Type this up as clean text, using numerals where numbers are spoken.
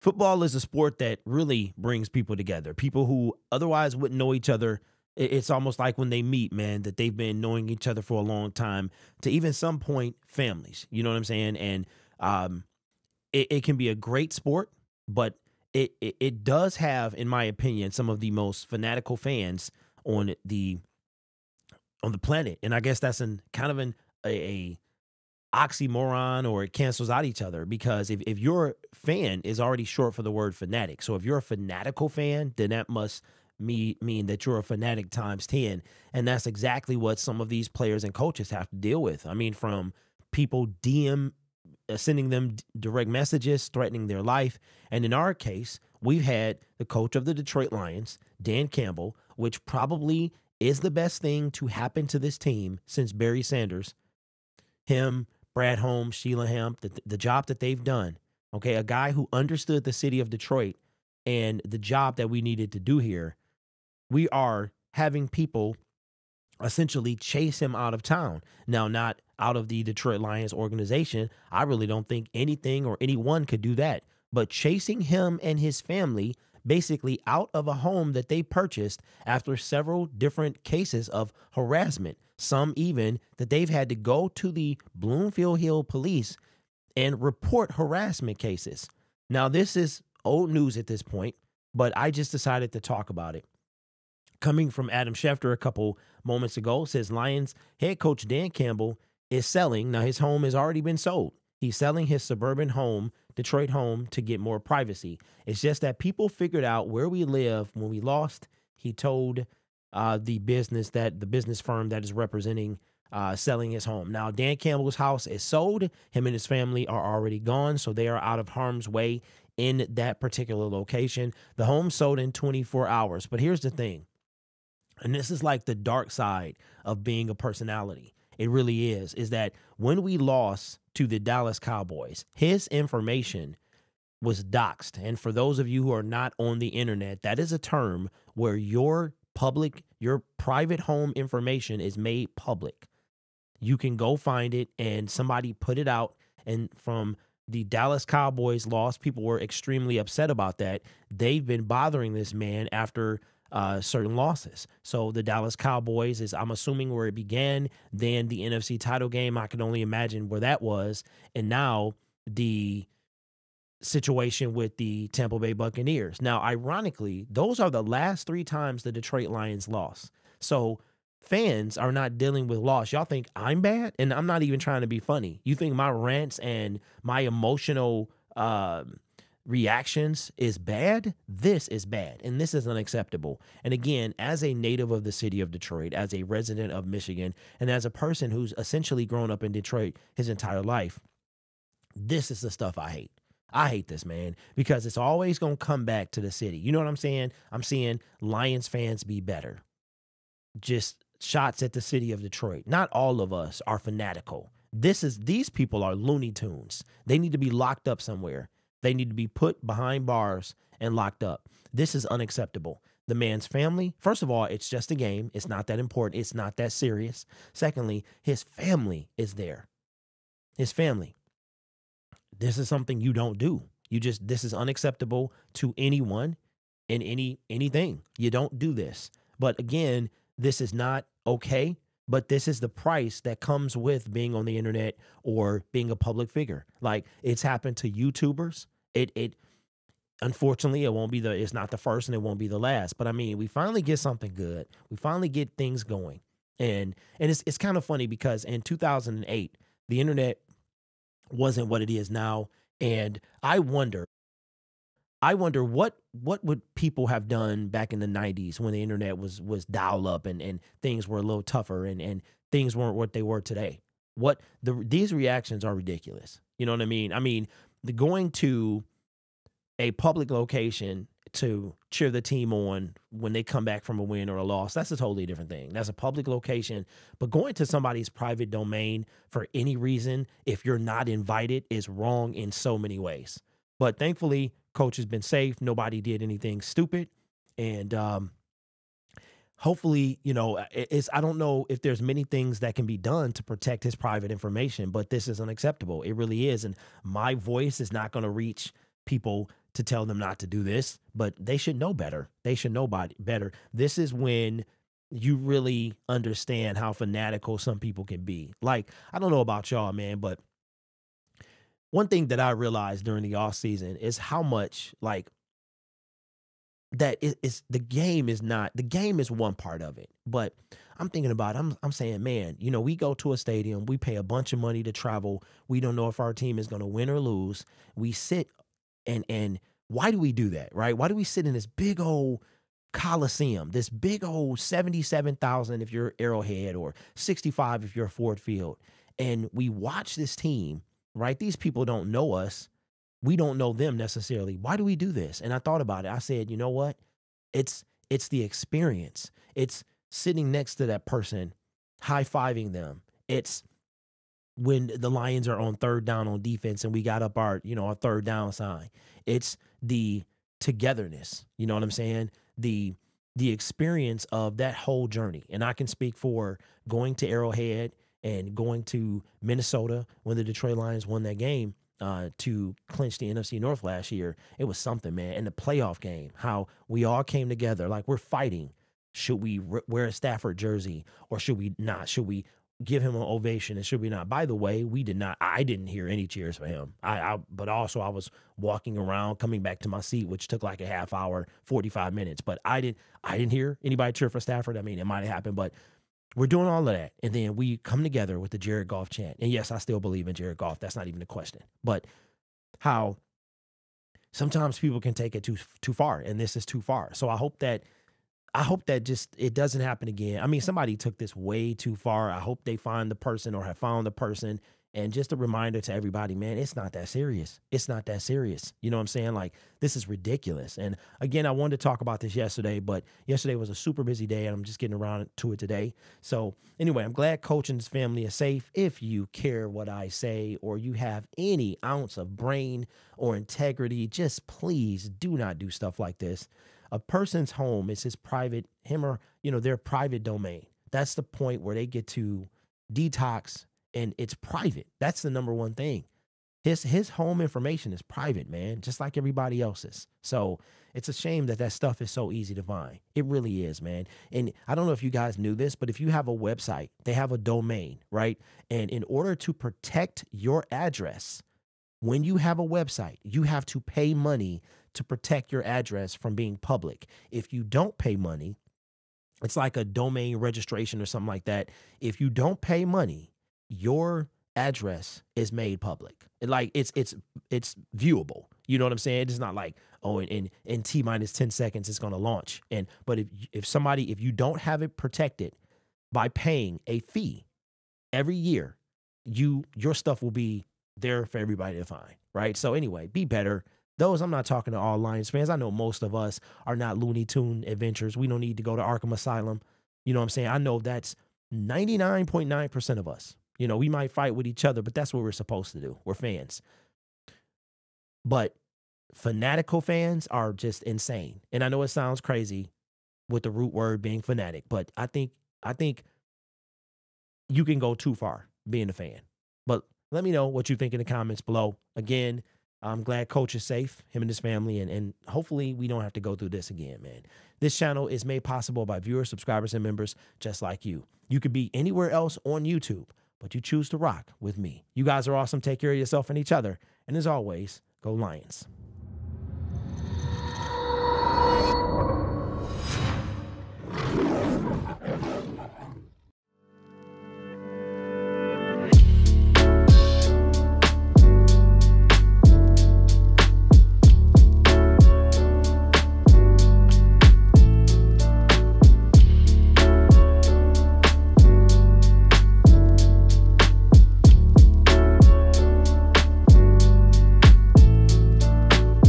Football is a sport that really brings people together. People who otherwise wouldn't know each other. It's almost like when they meet, man, that they've been knowing each other for a long time, to even some point families. You know what I'm saying? And it can be a great sport, but it does have, in my opinion, some of the most fanatical fans on the planet. And I guess that's a oxymoron, or it cancels out each other, because if your fan is already short for the word fanatic, so if you're a fanatical fan, then that must mean that you're a fanatic times 10. And that's exactly what some of these players and coaches have to deal with. I mean, from people sending them direct messages threatening their life. And in our case, we've had the coach of the Detroit Lions, Dan Campbell, which probably is the best thing to happen to this team since Barry Sanders. Him, Brad Holmes, Sheila Hamp, the job that they've done. Okay, a guy who understood the city of Detroit and the job that we needed to do here. We are having people essentially chase him out of town. Now, not out of the Detroit Lions organization. I really don't think anything or anyone could do that. But chasing him and his family basically out of a home that they purchased after several different cases of harassment. Some even that they've had to go to the Bloomfield Hill police and report harassment cases. Now, this is old news at this point, but I just decided to talk about it. Coming from Adam Schefter a couple moments ago, says Lions head coach Dan Campbell is selling. Now, his home has already been sold. He's selling his suburban home, Detroit home, to get more privacy. It's just that people figured out where we live when we lost. He told the business firm that is representing selling his home. Now, Dan Campbell's house is sold. Him and his family are already gone, so they are out of harm's way in that particular location. The home sold in 24 hours. But here's the thing, and this is like the dark side of being a personality. It really is that when we lost to the Dallas Cowboys, his information was doxed. And for those of you who are not on the internet, that is a term where your private home information is made public. You can go find it, and somebody put it out, and from the Dallas Cowboys loss, people were extremely upset about that. They've been bothering this man after certain losses. So the Dallas Cowboys is, I'm assuming, where it began. Then the NFC title game, I can only imagine where that was. And now the situation with the Tampa Bay Buccaneers. Now, ironically, those are the last 3 times the Detroit Lions lost. So fans are not dealing with loss. Y'all think I'm bad? And I'm not even trying to be funny. You think my rants and my emotional reactions is bad? This is bad, and this is unacceptable. And again, as a native of the city of Detroit, as a resident of Michigan, and as a person who's essentially grown up in Detroit his entire life, this is the stuff I hate. I hate this, man, because it's always going to come back to the city. You know what I'm saying? I'm seeing Lions fans be better. Just shots at the city of Detroit. Not all of us are fanatical. These people are Looney Tunes. They need to be locked up somewhere. They need to be put behind bars and locked up. This is unacceptable. The man's family, first of all, it's just a game. It's not that important. It's not that serious. Secondly, his family is there. His family. This is something you don't do. This is unacceptable to anyone in anything. You don't do this. But again, this is not okay. But this is the price that comes with being on the internet or being a public figure. Like, it's happened to YouTubers. It unfortunately, it's not the first and it won't be the last. But I mean, we finally get something good. We finally get things going. And it's kind of funny because in 2008, the internet wasn't what it is now. And I wonder what would people have done back in the 90s when the internet was dial up and things were a little tougher and things weren't what they were today. These reactions are ridiculous. You know what I mean? I mean, going to a public location to cheer the team on when they come back from a win or a loss, that's a totally different thing. That's a public location. But going to somebody's private domain for any reason, if you're not invited, is wrong in so many ways. But thankfully, coach has been safe. Nobody did anything stupid. And hopefully, I don't know if there's many things that can be done to protect his private information, but this is unacceptable. It really is. And my voice is not going to reach people to tell them not to do this, but they should know better. They should know better. This is when you really understand how fanatical some people can be. Like, I don't know about y'all, man, but one thing that I realized during the off season is how much like that is the game is one part of it, but I'm thinking about I'm saying, man, you know, we go to a stadium, we pay a bunch of money to travel, we don't know if our team is going to win or lose. We sit and why do we do that, right? Why do we sit in this big old Coliseum, this big old 77,000 if you're Arrowhead or 65 if you're Ford Field, and we watch this team, right? These people don't know us. We don't know them necessarily. Why do we do this? And I thought about it. I said, you know what? It's the experience. It's sitting next to that person, high-fiving them. It's when the Lions are on third down on defense and we got up our third down sign. It's the togetherness. You know what I'm saying? The experience of that whole journey. And I can speak for going to Arrowhead and going to Minnesota when the Detroit Lions won that game to clinch the NFC North last year. It was something, man. And the playoff game, how we all came together like we're fighting. Should we wear a Stafford jersey or should we not? Should we give him an ovation and should we not? By the way, we did not. I didn't hear any cheers for him. But also I was walking around, coming back to my seat, which took like a half hour, 45 minutes. But I didn't hear anybody cheer for Stafford. I mean, it might have happened, but we're doing all of that. And then we come together with the Jared Goff chant. And yes, I still believe in Jared Goff. That's not even a question. But how sometimes people can take it too far, and this is too far. So I hope that just it doesn't happen again. I mean, somebody took this way too far. I hope they find the person or have found the person. And just a reminder to everybody, man, it's not that serious. It's not that serious. You know what I'm saying? Like, this is ridiculous. And again, I wanted to talk about this yesterday, but yesterday was a super busy day and I'm just getting around to it today. So anyway, I'm glad Coach and his family is safe. If you care what I say or you have any ounce of brain or integrity, just please do not do stuff like this. A person's home is his private, him or, their private domain. That's the point where they get to detox and it's private. That's the number one thing. His home information is private, man, just like everybody else's. So it's a shame that stuff is so easy to find. It really is, man. And I don't know if you guys knew this, but if you have a website, they have a domain, right? And in order to protect your address, when you have a website, you have to pay money to protect your address from being public. If you don't pay money, it's like a domain registration or something like that. If you don't pay money, your address is made public. It's viewable. You know what I'm saying? It's not like, oh, in T minus 10 seconds, it's going to launch. But if you don't have it protected by paying a fee every year, your stuff will be there for everybody to find, right? So anyway, be better. I'm not talking to all Lions fans. I know most of us are not Looney Tune adventures. We don't need to go to Arkham Asylum. You know what I'm saying? I know that's 99.9% of us. We might fight with each other, but that's what we're supposed to do. We're fans. But fanatical fans are just insane. And I know it sounds crazy with the root word being fanatic, but I think you can go too far being a fan. But let me know what you think in the comments below. Again, I'm glad Coach is safe, him and his family, and hopefully we don't have to go through this again, man. This channel is made possible by viewers, subscribers, and members just like you. You could be anywhere else on YouTube, but you choose to rock with me. You guys are awesome. Take care of yourself and each other. And as always, go Lions.